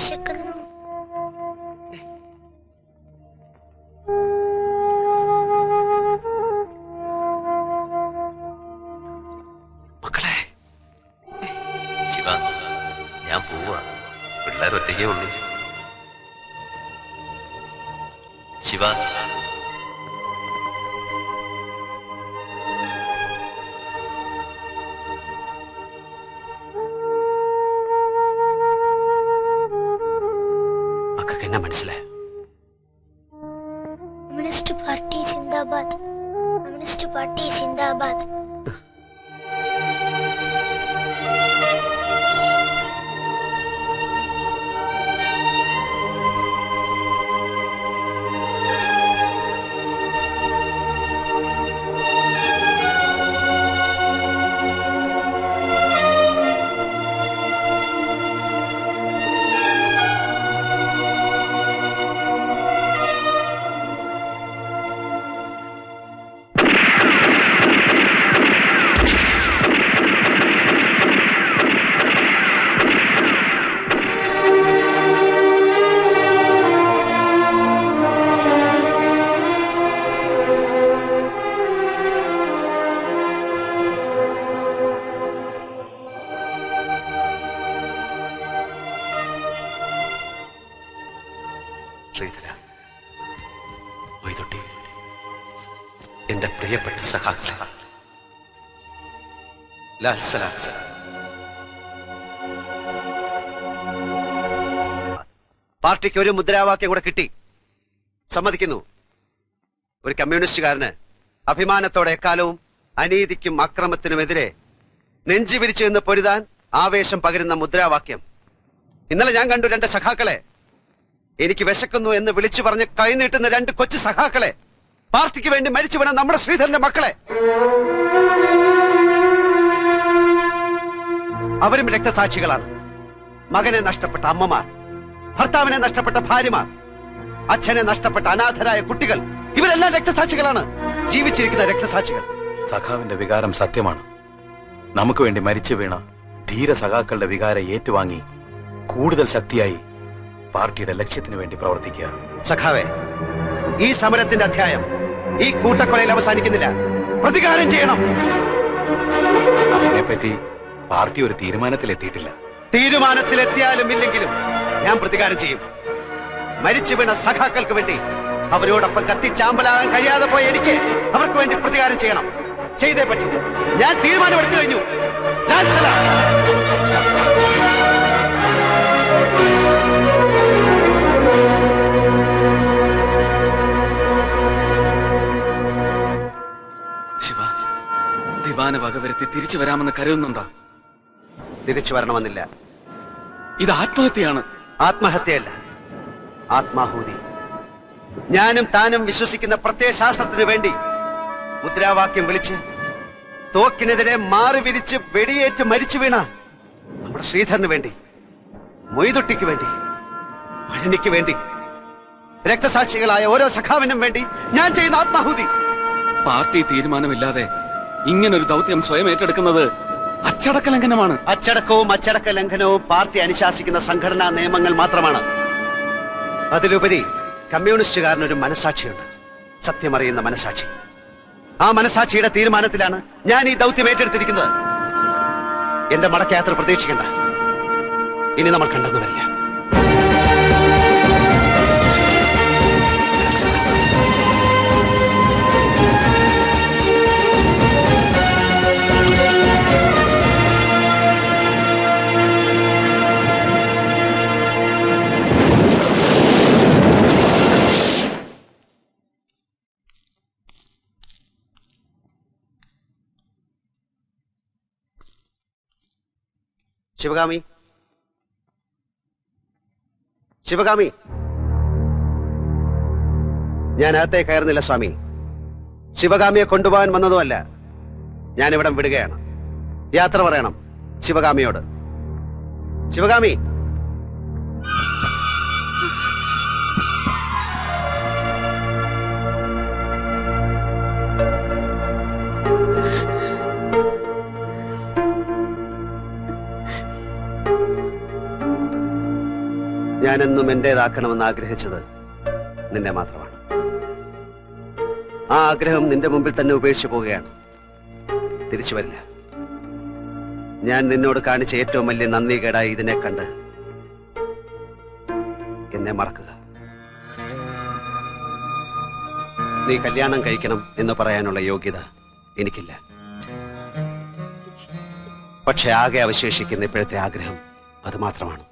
വിശക്കുന്നു. മക്കളെ, ശിവ, ഞാൻ പോവാ. പിള്ളേർ ഒറ്റയ്ക്കേ ഉള്ളൂ. ശിവ, മക്കൾക്ക് എന്നെ മനസ്സിലായി. കമ്മ്യൂണിസ്റ്റ് പാർട്ടി സിന്ദാബാദ്, കമ്മ്യൂണിസ്റ്റ് പാർട്ടി സിന്ദാബാദ്. ശ്രീധര, മൊയ്തുട്ടി, എന്റെ പ്രിയപ്പെട്ട സഹാക്കളെ, ലാൽ സലാം. പാർട്ടിക്ക് ഒരു മുദ്രാവാക്യം കൂടെ കിട്ടി. സമ്മതിക്കുന്നു. ഒരു കമ്മ്യൂണിസ്റ്റുകാരന് അഭിമാനത്തോടെ എക്കാലവും അനീതിക്കും അക്രമത്തിനുമെതിരെ നെഞ്ചു വിരിച്ചു എന്ന് പൊരുതാൻ ആവേശം പകരുന്ന മുദ്രാവാക്യം. ഇന്നലെ ഞാൻ കണ്ടു രണ്ട് സഖാക്കളെ, എനിക്ക് വിശക്കുന്നു എന്ന് വിളിച്ചു പറഞ്ഞ് കൈനീട്ടുന്ന രണ്ട് കൊച്ചു സഖാക്കളെ, പാർട്ടിക്ക് വേണ്ടി മരിച്ചു വീണ നമ്മുടെ ശ്രീധരന്റെ മക്കളെ. അവരും രക്തസാക്ഷികളാണ്. മകനെ നഷ്ടപ്പെട്ട അമ്മമാർ, ഭർത്താവിനെ നഷ്ടപ്പെട്ട ഭാര്യമാർ, അച്ഛനെ നഷ്ടപ്പെട്ട അനാഥരായ കുട്ടികൾ, ഇവരെല്ലാം രക്തസാക്ഷികളാണ്. ജീവിച്ചിരിക്കുന്ന രക്തസാക്ഷികൾ. സഖാവിന്റെ വികാരം സത്യമാണ്. നമുക്ക് വേണ്ടി മരിച്ചു വീണ ധീര സഖാക്കളുടെ വികാരം ഏറ്റുവാങ്ങി കൂടുതൽ ശക്തിയായി പാർട്ടിയുടെ ലക്ഷ്യത്തിന് വേണ്ടി പ്രവർത്തിക്കുക. സഖാവേ, ഈ സമരത്തിന്റെ അധ്യായം ഈ കൂട്ടക്കൊലയിൽ അവസാനിക്കുന്നില്ല. പ്രതികാരം ചെയ്യണം. അതിനെപ്പറ്റി പാർട്ടി ഒരു തീരുമാനത്തിലെത്തിയിട്ടില്ല. തീരുമാനത്തിലെത്തിയാലും ഇല്ലെങ്കിലും ഞാൻ പ്രതികാരം ചെയ്യും. മരിച്ചു വീണ സഖാക്കൾക്ക് വേണ്ടി, അവരോടൊപ്പം കത്തിച്ചാമ്പലാകാൻ കഴിയാതെ പോയ എനിക്ക് അവർക്ക് വേണ്ടി പ്രതികാരം ചെയ്യണം. ചെയ്തേ പറ്റൂ. ഞാൻ തീരുമാനമെടുത്തു കഴിഞ്ഞു. ലാൽ സലാം. ശിവ, ദിവാന വകവരുത്തി തിരിച്ചു വരാമെന്ന് കരുതുന്നുണ്ടോ? തിരിച്ചു വരണമെന്നില്ല. ഇത് ആത്മഹത്യയാണ്. ആത്മഹത്യയല്ല, ആത്മാഹൂതി. ഞാനും താനും വിശ്വസിക്കുന്ന പ്രത്യയശാസ്ത്രത്തിനു വേണ്ടി മുദ്രാവാക്യം വിളിച്ച് തോക്കിനെതിരെ മാറി വിരിച്ച് വെടിയേറ്റ് മരിച്ചു വീണ നമ്മുടെ ശ്രീധരന് വേണ്ടി, മൊയ്തുട്ടിക്ക് വേണ്ടി, പഴനിക്ക് വേണ്ടി, രക്തസാക്ഷികളായ ഓരോ സഖാവിനും വേണ്ടി ഞാൻ ചെയ്യുന്ന ആത്മാഹൂതി. പാർട്ടി തീരുമാനമില്ലാതെ ഇങ്ങനൊരു ദൗത്യം സ്വയം ഏറ്റെടുക്കുന്നത് അച്ചടക്ക ലംഘനമാണ്. അച്ചടക്കവും അച്ചടക്ക ലംഘനവും പാർട്ടി അനുശാസിക്കുന്ന സംഘടനാ നിയമങ്ങൾ മാത്രമാണ്. അതിലുപരി കമ്മ്യൂണിസ്റ്റുകാരനൊരു മനസാക്ഷിയുണ്ട്, സത്യമറിയുന്ന മനസാക്ഷി. ആ മനസാക്ഷിയുടെ തീരുമാനത്തിലാണ് ഞാൻ ഈ ദൗത്യം ഏറ്റെടുത്തിരിക്കുന്നത്. എന്റെ മടക്കയാത്ര പ്രതീക്ഷിക്കണ്ട. ഇനി നമ്മൾ കണ്ടെന്നു വരില്ല. ശിവകാമി, ശിവകാമി, ഞാൻ അകത്തേ കയറുന്നില്ല സ്വാമി. ശിവകാമിയെ കൊണ്ടുപോകാൻ വന്നതുമല്ല. ഞാനിവിടം വിടുകയാണ്. യാത്ര പറയണം ശിവകാമിയോട്. ശിവകാമി, ഞാനെന്നും എന്റേതാക്കണമെന്ന് ആഗ്രഹിച്ചത് നിന്നെ മാത്രമാണ്. ആ ആഗ്രഹം നിന്റെ മുമ്പിൽ തന്നെ ഉപേക്ഷിച്ചു പോവുകയാണ്. തിരിച്ചു വരില്ല. ഞാൻ നിന്നോട് കാണിച്ച ഏറ്റവും വലിയ നന്ദികേടായി ഇതിനെ കണ്ട് എന്നെ മറക്കുക. നീ കല്യാണം കഴിക്കണം എന്ന് പറയാനുള്ള യോഗ്യത എനിക്കില്ല. പക്ഷെ ആകെ അവശേഷിക്കുന്ന ഇപ്പോഴത്തെ ആഗ്രഹം അത് മാത്രമാണ്.